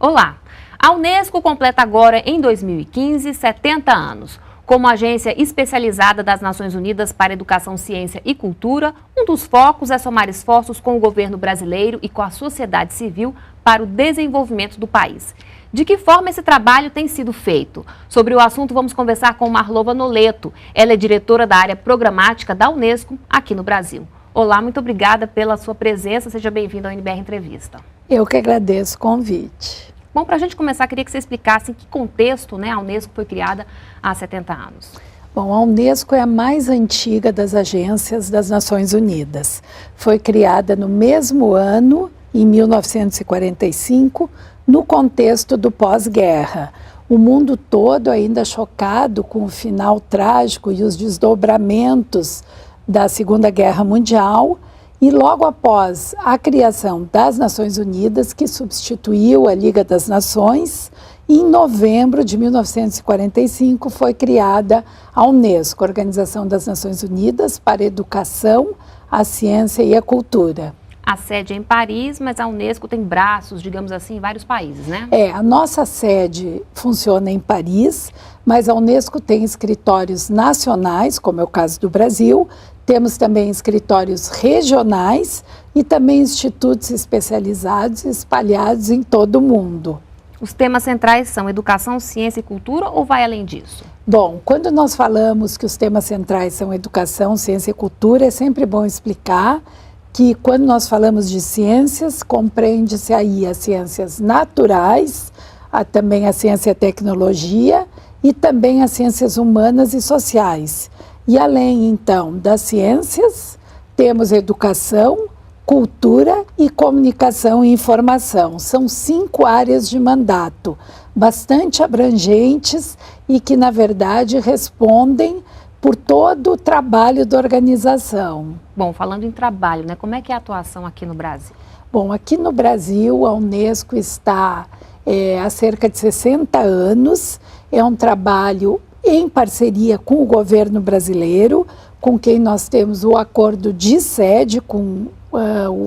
Olá! A Unesco completa agora, em 2015, 70 anos. Como agência especializada das Nações Unidas para Educação, Ciência e Cultura, um dos focos é somar esforços com o governo brasileiro e com a sociedade civil para o desenvolvimento do país. De que forma esse trabalho tem sido feito? Sobre o assunto, vamos conversar com Marlova Noleto. Ela é diretora da área programática da Unesco aqui no Brasil. Olá, muito obrigada pela sua presença. Seja bem-vindo ao NBR Entrevista. Eu que agradeço o convite. Bom, para a gente começar, queria que você explicasse em que contexto, a Unesco foi criada há 70 anos. Bom, a Unesco é a mais antiga das agências das Nações Unidas. Foi criada no mesmo ano, em 1945, no contexto do pós-guerra. O mundo todo ainda chocado com o final trágico e os desdobramentos da Segunda Guerra Mundial, e logo após a criação das Nações Unidas, que substituiu a Liga das Nações, em novembro de 1945 foi criada a Unesco, Organização das Nações Unidas para a Educação, a Ciência e a Cultura. A sede é em Paris, mas a Unesco tem braços, digamos assim, em vários países, né? A nossa sede funciona em Paris, mas a Unesco tem escritórios nacionais, como é o caso do Brasil. Temos também escritórios regionais e também institutos especializados espalhados em todo o mundo. Os temas centrais são educação, ciência e cultura ou vai além disso? Bom, quando nós falamos que os temas centrais são educação, ciência e cultura, é sempre bom explicar que quando nós falamos de ciências, compreende-se aí as ciências naturais, também a ciência e a tecnologia e também as ciências humanas e sociais. E além, então, das ciências, temos educação, cultura e comunicação e informação. São 5 áreas de mandato, bastante abrangentes e que, na verdade, respondem por todo o trabalho da organização. Bom, falando em trabalho, como é que é a atuação aqui no Brasil? Bom, aqui no Brasil, a Unesco está há cerca de 60 anos. É um trabalho em parceria com o governo brasileiro, com quem nós temos o acordo de sede com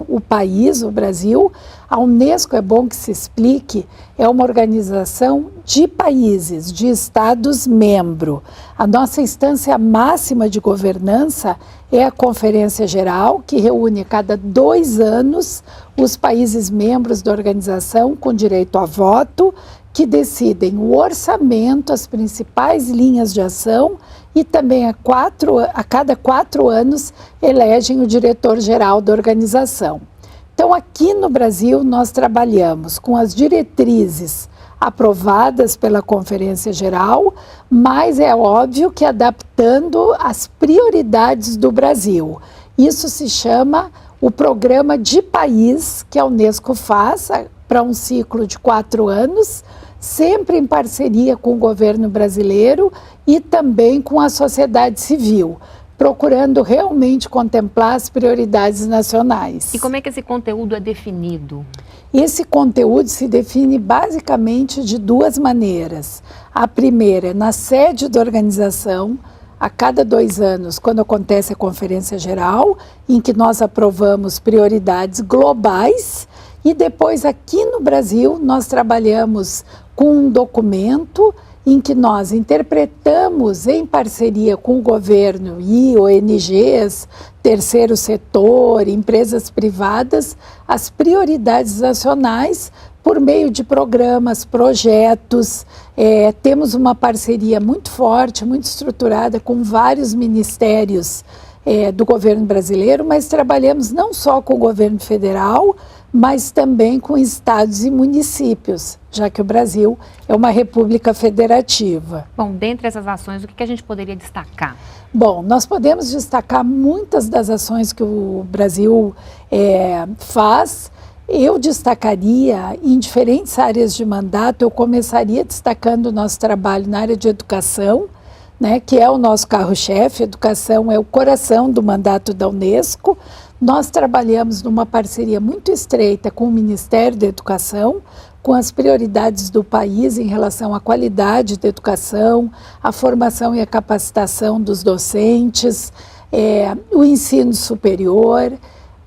o país, o Brasil. A Unesco, é bom que se explique, é uma organização de países, de Estados-membro. A nossa instância máxima de governança é a Conferência Geral, que reúne a cada 2 anos os países membros da organização com direito a voto, que decidem o orçamento, as principais linhas de ação e também a cada 4 anos elegem o diretor-geral da organização. Então, aqui no Brasil, nós trabalhamos com as diretrizes aprovadas pela Conferência Geral, mas é óbvio que adaptando as prioridades do Brasil. Isso se chama o Programa de País que a Unesco faz para um ciclo de 4 anos, sempre em parceria com o governo brasileiro e também com a sociedade civil, procurando realmente contemplar as prioridades nacionais. E como é que esse conteúdo é definido? Esse conteúdo se define basicamente de 2 maneiras. A primeira é na sede da organização, a cada 2 anos, quando acontece a Conferência Geral, em que nós aprovamos prioridades globais, e depois aqui no Brasil nós trabalhamos com um documento em que nós interpretamos em parceria com o governo e ONGs, terceiro setor, empresas privadas, as prioridades nacionais por meio de programas, projetos. Temos uma parceria muito forte, muito estruturada com vários ministérios do governo brasileiro, mas trabalhamos não só com o governo federal, mas também com estados e municípios, já que o Brasil é uma república federativa. Bom, dentre essas ações, o que a gente poderia destacar? Bom, nós podemos destacar muitas das ações que o Brasil faz. Eu destacaria em diferentes áreas de mandato, eu começaria destacando o nosso trabalho na área de educação, que é o nosso carro-chefe. Educação é o coração do mandato da Unesco. Nós trabalhamos numa parceria muito estreita com o Ministério da Educação, com as prioridades do país em relação à qualidade da educação, a formação e a capacitação dos docentes, o ensino superior,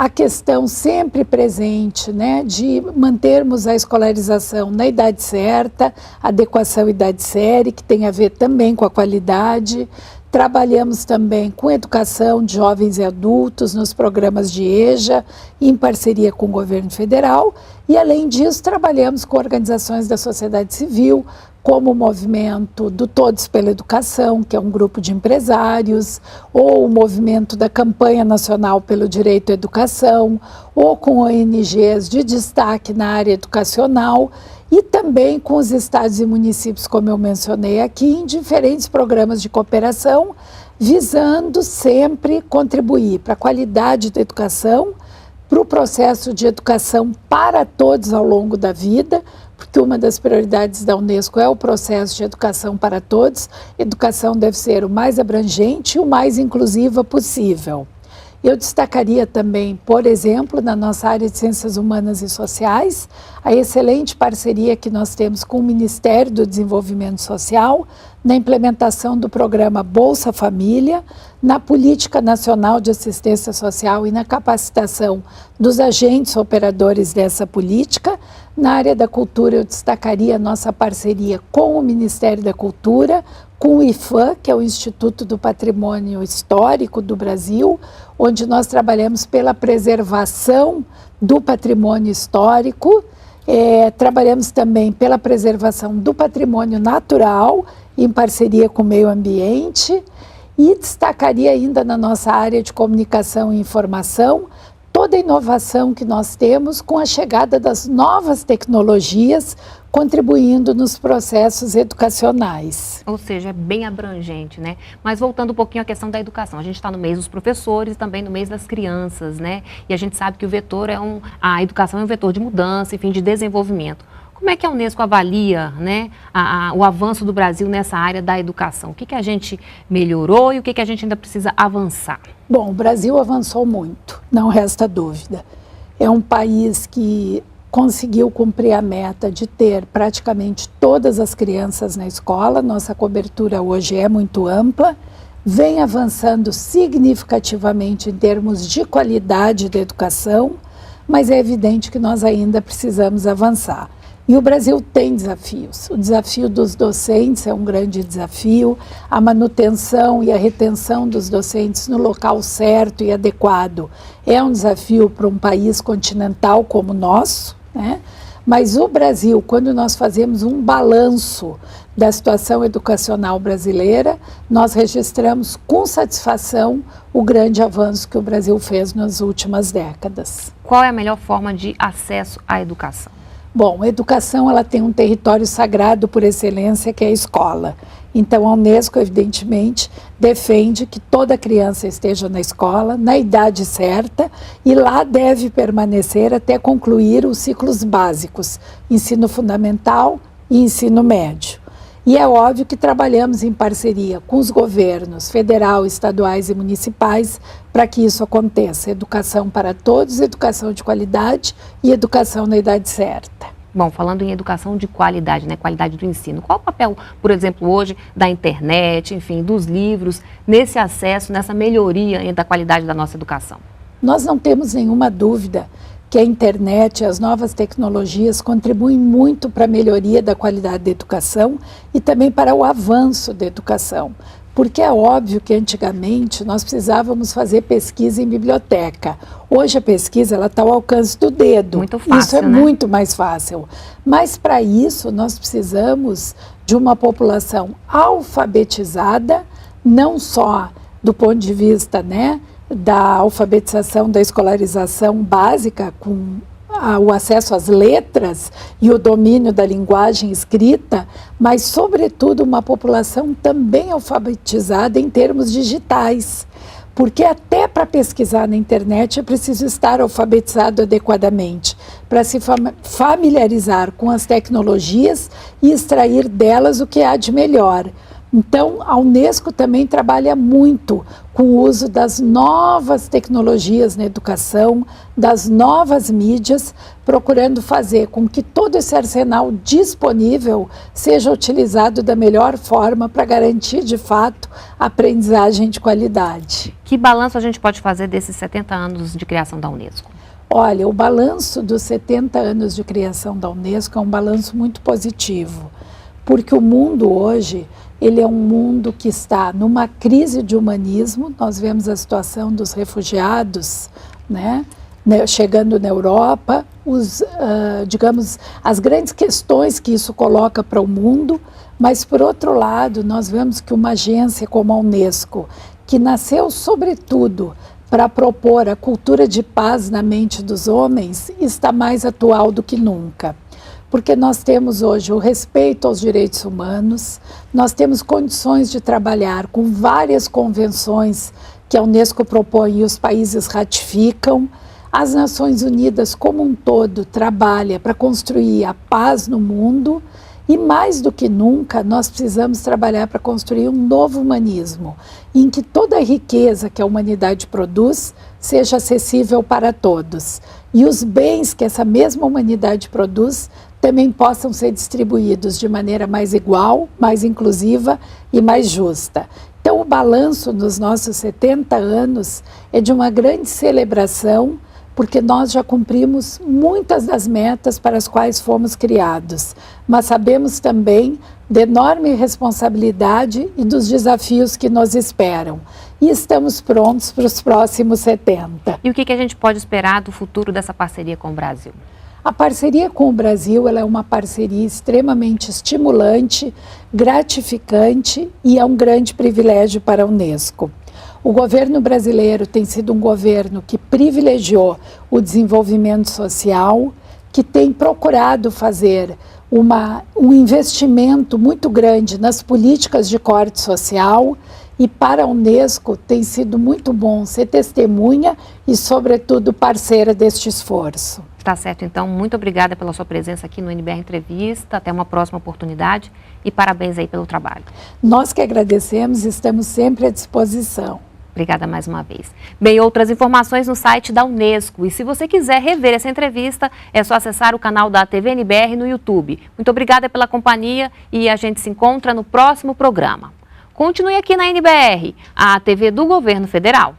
a questão sempre presente, né, de mantermos a escolarização na idade certa, adequação à idade séria, que tem a ver também com a qualidade. Trabalhamos também com educação de jovens e adultos nos programas de EJA, em parceria com o governo federal, e além disso trabalhamos com organizações da sociedade civil, como o movimento do Todos pela Educação, que é um grupo de empresários, ou o movimento da Campanha Nacional pelo Direito à Educação, ou com ONGs de destaque na área educacional, e também com os estados e municípios, como eu mencionei aqui, em diferentes programas de cooperação, visando sempre contribuir para a qualidade da educação, para o processo de educação para todos ao longo da vida, porque uma das prioridades da Unesco é o processo de educação para todos. Educação deve ser o mais abrangente e o mais inclusiva possível. Eu destacaria também, por exemplo, na nossa área de Ciências Humanas e Sociais, a excelente parceria que nós temos com o Ministério do Desenvolvimento Social, na implementação do programa Bolsa Família, na Política Nacional de Assistência Social e na capacitação dos agentes operadores dessa política. Na área da cultura, eu destacaria a nossa parceria com o Ministério da Cultura, com o IPHAN, que é o Instituto do Patrimônio Histórico do Brasil, onde nós trabalhamos pela preservação do patrimônio histórico, trabalhamos também pela preservação do patrimônio natural, em parceria com o meio ambiente, e destacaria ainda na nossa área de comunicação e informação, toda a inovação que nós temos com a chegada das novas tecnologias, contribuindo nos processos educacionais. Ou seja, é bem abrangente, né? Mas voltando um pouquinho à questão da educação, a gente está no mês dos professores e também no mês das crianças, né? E a gente sabe que o vetor a educação é um vetor de mudança, enfim, de desenvolvimento. Como é que a Unesco avalia, né, o avanço do Brasil nessa área da educação? O que a gente melhorou e o que a gente ainda precisa avançar? Bom, o Brasil avançou muito, não resta dúvida. É um país que conseguiu cumprir a meta de ter praticamente todas as crianças na escola. Nossa cobertura hoje é muito ampla, vem avançando significativamente em termos de qualidade da educação, mas é evidente que nós ainda precisamos avançar. E o Brasil tem desafios. O desafio dos docentes é um grande desafio, a manutenção e a retenção dos docentes no local certo e adequado é um desafio para um país continental como o nosso, né? Mas o Brasil, quando nós fazemos um balanço da situação educacional brasileira, nós registramos com satisfação o grande avanço que o Brasil fez nas últimas décadas. Qual é a melhor forma de acesso à educação? Bom, a educação ela tem um território sagrado por excelência, que é a escola. Então, a Unesco, evidentemente, defende que toda criança esteja na escola, na idade certa, e lá deve permanecer até concluir os ciclos básicos, ensino fundamental e ensino médio. E é óbvio que trabalhamos em parceria com os governos federal, estaduais e municipais para que isso aconteça. Educação para todos, educação de qualidade e educação na idade certa. Bom, falando em educação de qualidade, né, qualidade do ensino, qual o papel, por exemplo, hoje da internet, enfim, dos livros, nesse acesso, nessa melhoria da qualidade da nossa educação? Nós não temos nenhuma dúvida que a internet e as novas tecnologias contribuem muito para a melhoria da qualidade da educação e também para o avanço da educação. Porque é óbvio que antigamente nós precisávamos fazer pesquisa em biblioteca. Hoje a pesquisa está ao alcance do dedo. Muito fácil, isso é né? muito mais fácil. Mas para isso nós precisamos de uma população alfabetizada, não só do ponto de vista, né, da alfabetização, da escolarização básica, com o acesso às letras e o domínio da linguagem escrita, mas, sobretudo, uma população também alfabetizada em termos digitais. Porque até para pesquisar na internet é preciso estar alfabetizado adequadamente, para se familiarizar com as tecnologias e extrair delas o que há de melhor. Então, a Unesco também trabalha muito com o uso das novas tecnologias na educação, das novas mídias, procurando fazer com que todo esse arsenal disponível seja utilizado da melhor forma para garantir, de fato, a aprendizagem de qualidade. Que balanço a gente pode fazer desses 70 anos de criação da Unesco? Olha, o balanço dos 70 anos de criação da Unesco é um balanço muito positivo, porque o mundo hoje, ele é um mundo que está numa crise de humanismo. Nós vemos a situação dos refugiados, né, chegando na Europa, digamos, as grandes questões que isso coloca para o mundo, mas, por outro lado, nós vemos que uma agência como a Unesco, que nasceu, sobretudo, para propor a cultura de paz na mente dos homens, está mais atual do que nunca. Porque nós temos hoje o respeito aos direitos humanos, nós temos condições de trabalhar com várias convenções que a Unesco propõe e os países ratificam. As Nações Unidas como um todo trabalha para construir a paz no mundo e, mais do que nunca, nós precisamos trabalhar para construir um novo humanismo, em que toda a riqueza que a humanidade produz seja acessível para todos e os bens que essa mesma humanidade produz também possam ser distribuídos de maneira mais igual, mais inclusiva e mais justa. Então, o balanço nos nossos 70 anos é de uma grande celebração, porque nós já cumprimos muitas das metas para as quais fomos criados, mas sabemos também da enorme responsabilidade e dos desafios que nos esperam. E estamos prontos para os próximos 70. E o que a gente pode esperar do futuro dessa parceria com o Brasil? A parceria com o Brasil, ela é uma parceria extremamente estimulante, gratificante e é um grande privilégio para a Unesco. O governo brasileiro tem sido um governo que privilegiou o desenvolvimento social, que tem procurado fazer um investimento muito grande nas políticas de corte social, e para a Unesco tem sido muito bom ser testemunha e, sobretudo, parceira deste esforço. Tá certo, então, muito obrigada pela sua presença aqui no NBR Entrevista, até uma próxima oportunidade e parabéns aí pelo trabalho. Nós que agradecemos e estamos sempre à disposição. Obrigada mais uma vez. Bem, outras informações no site da Unesco. E se você quiser rever essa entrevista, é só acessar o canal da TV NBR no YouTube. Muito obrigada pela companhia e a gente se encontra no próximo programa. Continue aqui na NBR, a TV do Governo Federal.